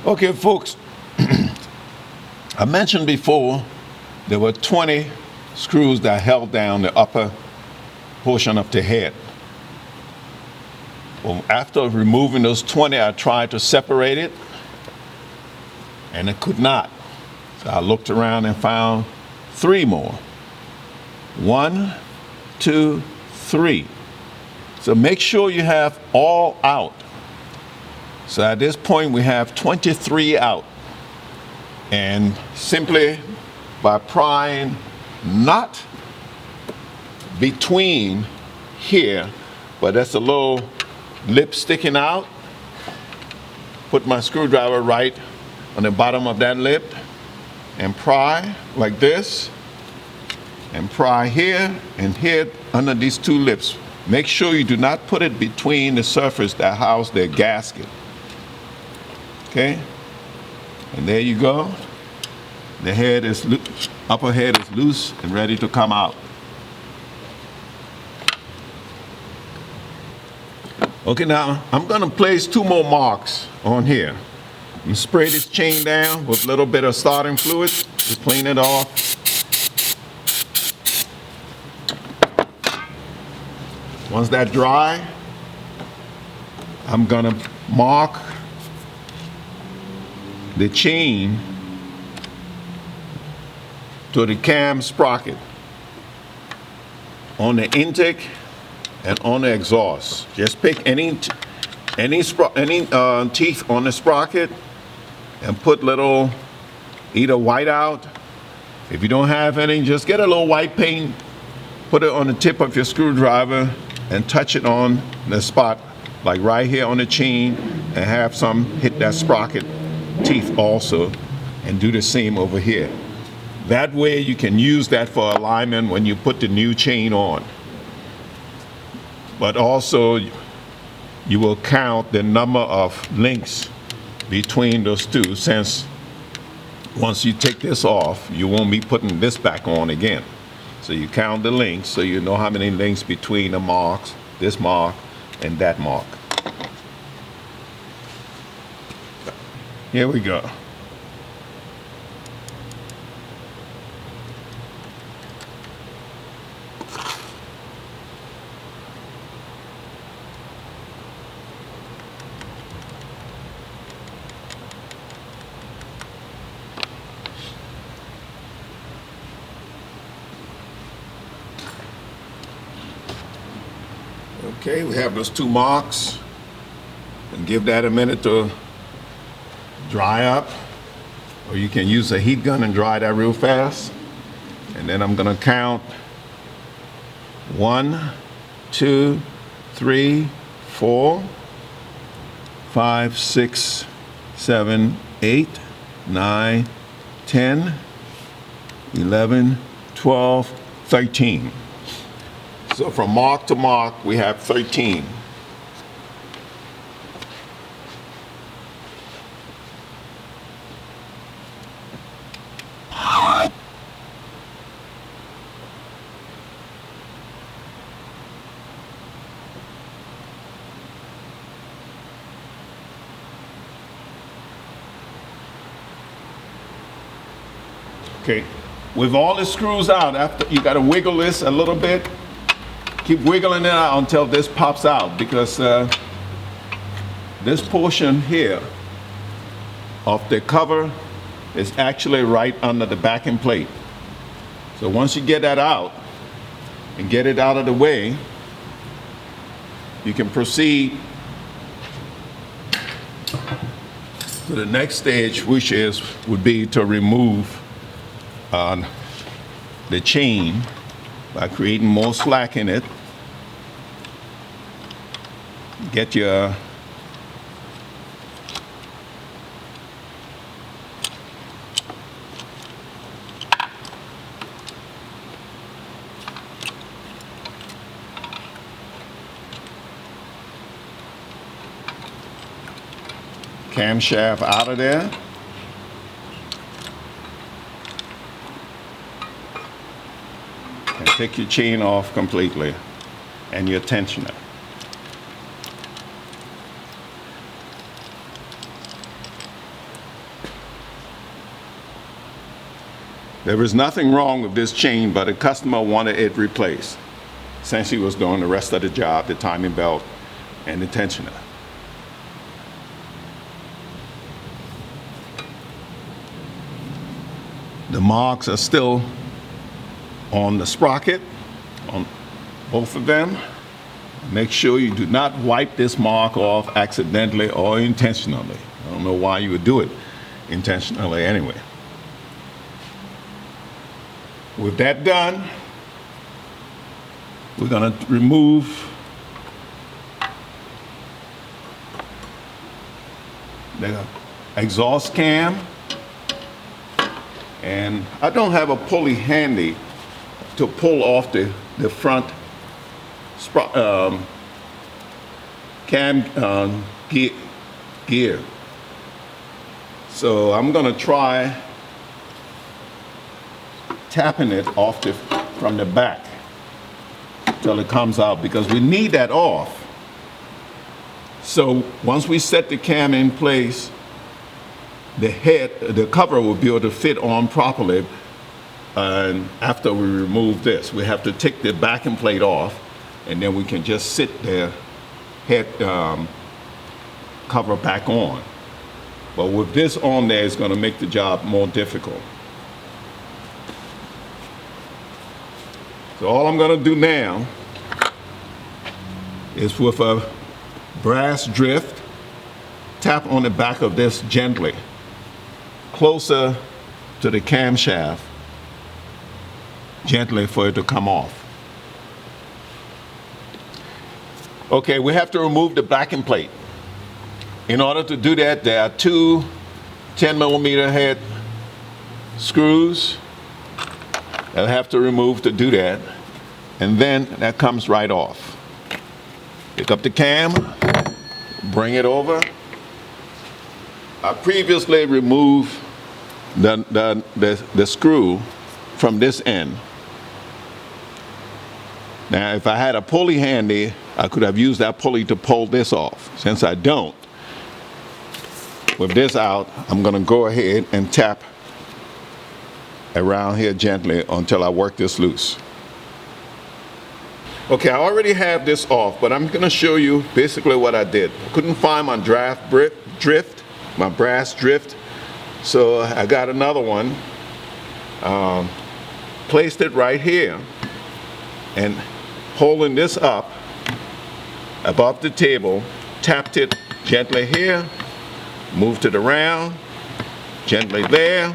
Okay, folks, I mentioned before there were 20 screws that held down the upper portion of the head. Well, after removing those 20, I tried to separate it, and it could not. So I looked around and found 3 more. 1, 2, 3. So make sure you have all out. So at this point, we have 23 out. And simply by prying not between here, but that's a little lip sticking out, put my screwdriver right on the bottom of that lip and pry like this, and pry here and here under these 2 lips. Make sure you do not put it between the surface that house the gasket. Okay, and there you go. The head is upper head is loose and ready to come out. Okay, now I'm going to place 2 more marks on here. And spray this chain down with a little bit of starting fluid to clean it off. Once that dry, I'm going to mark the chain to the cam sprocket on the intake and on the exhaust. Just pick any teeth on the sprocket and put little either white out. If you don't have any, just get a little white paint, put it on the tip of your screwdriver and touch it on the spot, like right here on the chain, and have some hit that sprocket teeth also, and do the same over here. That way you can use that for alignment when you put the new chain on. But also you will count the number of links between those 2, since once you take this off, you won't be putting this back on again. So you count the links so you know how many links between the marks, this mark and that mark. Here we go. Okay, we have those 2 marks, and give that a minute to dry up, or you can use a heat gun and dry that real fast. And then I'm going to count 1, 2, 3, 4, 5, 6, 7, 8, 9, 10, 11, 12, 13. So from mark to mark, we have 13. Okay, with all the screws out, after you got to wiggle this a little bit. Keep wiggling it out until this pops out, because this portion here of the cover is actually right under the backing plate. So once you get that out and get it out of the way, you can proceed to the next stage, which would be to remove the chain by creating more slack in it. Get your camshaft out of there. And take your chain off completely and your tensioner. There is nothing wrong with this chain, but the customer wanted it replaced. Since he was doing the rest of the job, the timing belt and the tensioner. The marks are still on the sprocket, on both of them. Make sure you do not wipe this mark off accidentally or intentionally. I don't know why you would do it intentionally anyway. With that done, we're going to remove the exhaust cam. And I don't have a pulley handy to pull off the front cam gear. So I'm going to try tapping it off from the back till it comes out, because we need that off. So once we set the cam in place, the cover will be able to fit on properly. And after we remove this, we have to take the backing plate off, and then we can just sit the head cover back on. But with this on there, it's going to make the job more difficult. So all I'm going to do now is, with a brass drift, tap on the back of this gently, closer to the camshaft, gently, for it to come off. Okay, we have to remove the backing plate. In order to do that, there are two 10mm head screws that I have to remove to do that, and then that comes right off. Pick up the cam, bring it over. I previously removed the screw from this end. Now, if I had a pulley handy, I could have used that pulley to pull this off. Since I don't, with this out, I'm going to go ahead and tap around here gently until I work this loose. Okay, I already have this off, but I'm going to show you basically what I did. I couldn't find my drift, my brass drift, so I got another one, placed it right here, and holding this up above the table, tapped it gently here, moved it around, gently there,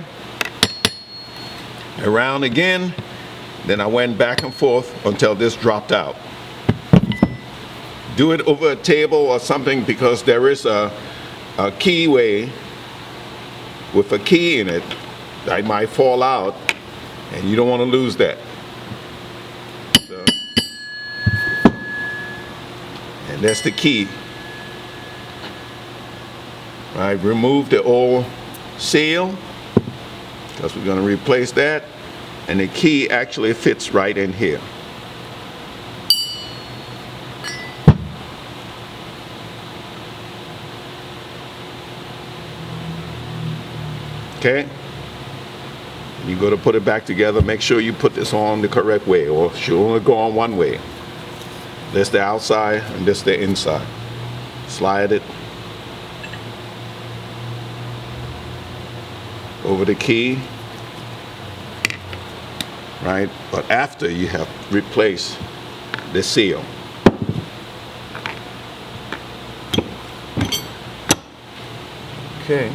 around again, then I went back and forth until this dropped out. Do it over a table or something, because there is a keyway with a key in it that might fall out, and you don't want to lose that. So, and that's the key. I remove the old seal, because we're going to replace that, and the key actually fits right in here. Okay, you go to put it back together, make sure you put this on the correct way, or it should only go on one way. This the outside and this the inside. Slide it over the key, right? But after you have replaced the seal. Okay.